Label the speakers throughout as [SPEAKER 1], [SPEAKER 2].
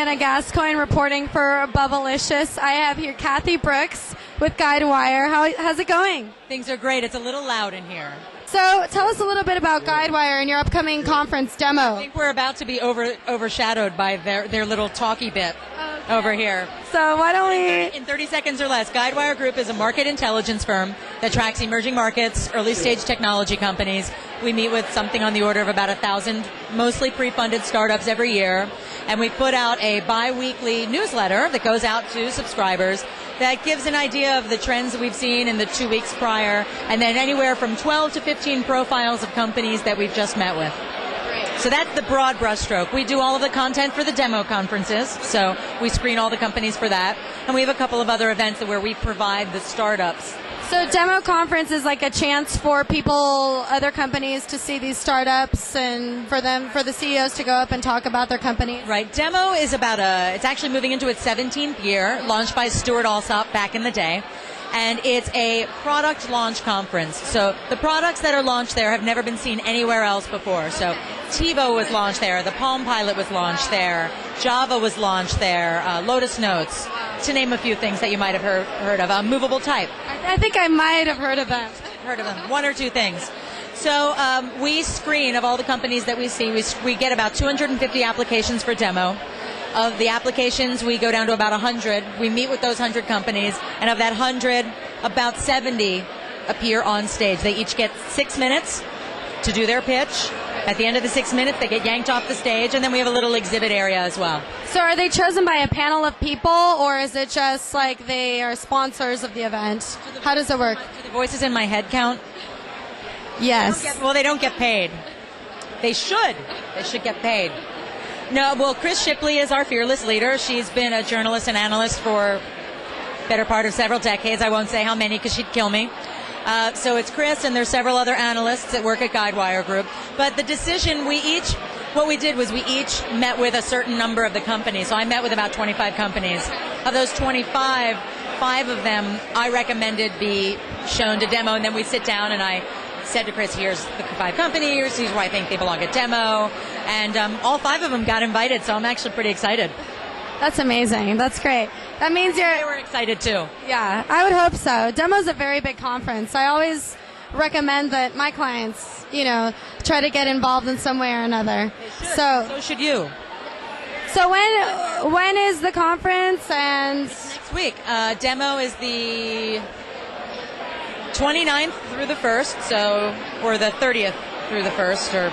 [SPEAKER 1] Diana Gascoigne reporting for Bubblicious. I have here Cathy+brooks with GuideWire. How's it going?
[SPEAKER 2] Things are great. It's a little loud in here.
[SPEAKER 1] So tell us a little bit about GuideWire and your upcoming conference demo.
[SPEAKER 2] I think we're about to be overshadowed by their little talky bit over here.
[SPEAKER 1] So why don't we...
[SPEAKER 2] In 30 seconds or less, GuidewireGroup is a market intelligence firm that tracks emerging markets, early-stage technology companies. We meet with something on the order of about 1,000, mostly pre-funded startups every year. And we put out a bi-weekly newsletter that goes out to subscribers that gives an idea of the trends that we've seen in the 2 weeks prior, and then anywhere from 12 to 15 profiles of companies that we've just met with. So that's the broad brushstroke. We do all of the content for the demo conferences, so we screen all the companies for that. And we have a couple of other events where we provide the startups.
[SPEAKER 1] So demo conference is like a chance for people, other companies to see these startups and for the CEOs to go up and talk about their company.
[SPEAKER 2] Right. Demo is it's actually moving into its 17th year, launched by Stuart Alsop back in the day. And it's a product launch conference. So the products that are launched there have never been seen anywhere else before. So TiVo was launched there, the Palm Pilot was launched there, Java was launched there, Lotus Notes, to name a few things that you might have heard of. Movable Type.
[SPEAKER 1] I think I might have heard of them.
[SPEAKER 2] Heard of them. One or two things. So we screen, of all the companies that we see, we get about 250 applications for demo. Of the applications, we go down to about 100. We meet with those 100 companies, and of that 100, about 70 appear on stage. They each get 6 minutes to do their pitch. At the end of the 6 minutes, they get yanked off the stage, and then we have a little exhibit area as well.
[SPEAKER 1] So are they chosen by a panel of people, or is it just like they are sponsors of the event? How does it work?
[SPEAKER 2] Do the voices in my head count?
[SPEAKER 1] Yes.
[SPEAKER 2] They don't get paid. They should. They should get paid. No, well, Chris Shipley is our fearless leader. She's been a journalist and analyst for better part of several decades. I won't say how many because she'd kill me. So it's Chris, and there's several other analysts that work at GuidewireGroup. But the decision, what we did was we each met with a certain number of the companies. So I met with about 25 companies. Of those 25, 5 of them I recommended be shown to demo, and then we sit down and I said to Chris, here's the 5 companies, here's why I think they belong at demo, and all 5 of them got invited, so I'm actually pretty excited.
[SPEAKER 1] That's amazing. That's great. That means
[SPEAKER 2] they were excited too.
[SPEAKER 1] Yeah, I would hope so. Demo's a very big conference. I always recommend that my clients, try to get involved in some way or another.
[SPEAKER 2] So should you.
[SPEAKER 1] So when is the conference? And
[SPEAKER 2] next week. Demo is the 29th through the 1st, or the 30th through the 1st,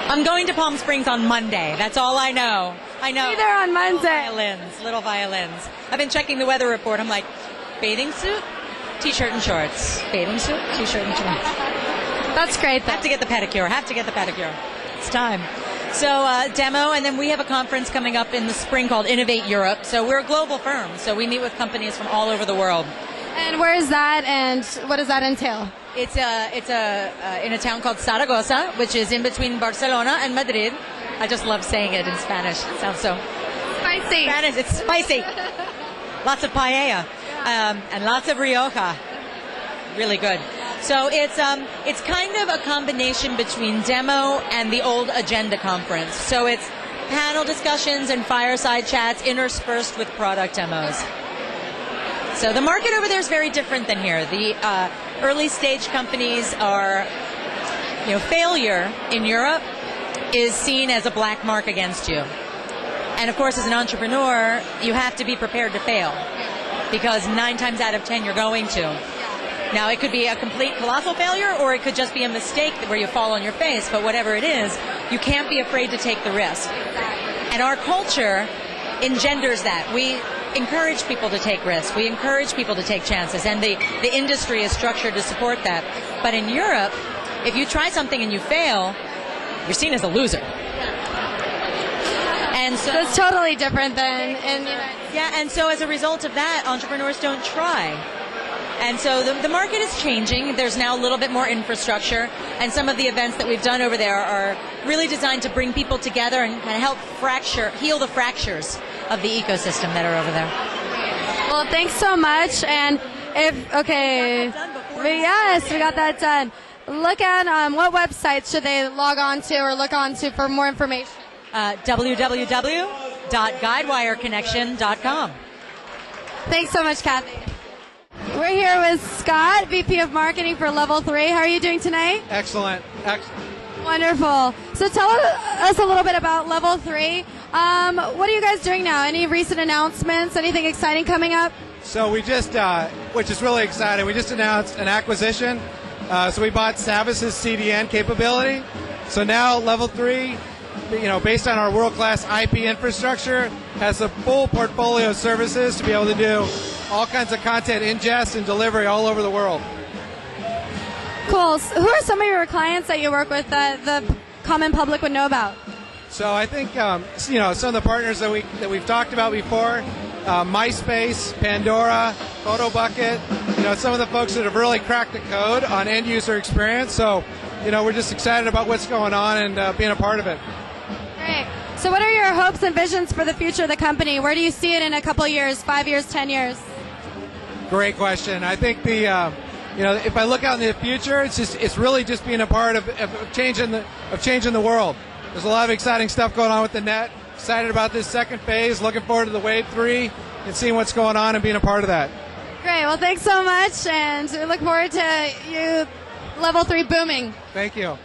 [SPEAKER 2] I'm going to Palm Springs on Monday. That's all I know.
[SPEAKER 1] Either on Monday.
[SPEAKER 2] Little violins. I've been checking the weather report. I'm like, bathing suit, t-shirt and shorts. Bathing suit, t-shirt and shorts.
[SPEAKER 1] That's great, though.
[SPEAKER 2] Have to get the pedicure. It's time. So demo, and then we have a conference coming up in the spring called Innovate Europe. So we're a global firm, so we meet with companies from all over the world.
[SPEAKER 1] And where is that, and what does that entail?
[SPEAKER 2] It's in a town called Zaragoza, which is in between Barcelona and Madrid. I just love saying it in Spanish. It sounds so
[SPEAKER 1] spicy.
[SPEAKER 2] Spanish. It's spicy. Lots of paella, and lots of Rioja. Really good. So it's kind of a combination between demo and the old Agenda conference. So it's panel discussions and fireside chats interspersed with product demos. So the market over there is very different than here. The early stage companies are, failure in Europe is seen as a black mark against you. And of course, as an entrepreneur, you have to be prepared to fail, because 9 times out of 10 you're going to. Now, it could be a complete colossal failure, or it could just be a mistake where you fall on your face, but whatever it is, you can't be afraid to take the risk. And our culture engenders that. We encourage people to take risks. We encourage people to take chances, and the industry is structured to support that. But in Europe, if you try something and you fail, you're seen as a loser. And so
[SPEAKER 1] it's totally different than in the United States.
[SPEAKER 2] Yeah, and so as a result of that, entrepreneurs don't try. And so the market is changing. There's now a little bit more infrastructure, and some of the events that we've done over there are really designed to bring people together and kind of help heal the fractures of the ecosystem that are over there.
[SPEAKER 1] Well, thanks so much. And yes, we got that done. Look at what websites should they log on to or look on to for more information?
[SPEAKER 2] www www.guidewireconnection.com.
[SPEAKER 1] Thanks so much, Kathy. We're here with Scott, VP of Marketing for Level 3. How are you doing tonight?
[SPEAKER 3] Excellent.
[SPEAKER 1] Wonderful. So tell us a little bit about Level 3. What are you guys doing now? Any recent announcements? Anything exciting coming up?
[SPEAKER 3] So we just, which is really exciting, we just announced an acquisition. So we bought Savis's CDN capability. So now Level 3, based on our world-class IP infrastructure, has a full portfolio of services to be able to do all kinds of content ingest and delivery all over the world.
[SPEAKER 1] Cool. So who are some of your clients that you work with that the common public would know about?
[SPEAKER 3] So I think some of the partners that we've talked about before, MySpace, Pandora, PhotoBucket, some of the folks that have really cracked the code on end user experience. So we're just excited about what's going on and being a part of it.
[SPEAKER 1] Great. So what are your hopes and visions for the future of the company? Where do you see it in a couple years, 5 years, 10 years?
[SPEAKER 3] Great question. I think if I look out in the future, it's really just being a part of changing the world. There's a lot of exciting stuff going on with the net. Excited about this second phase. Looking forward to the wave 3 and seeing what's going on and being a part of that.
[SPEAKER 1] Great. Well, thanks so much, and we look forward to you Level 3 booming.
[SPEAKER 3] Thank you.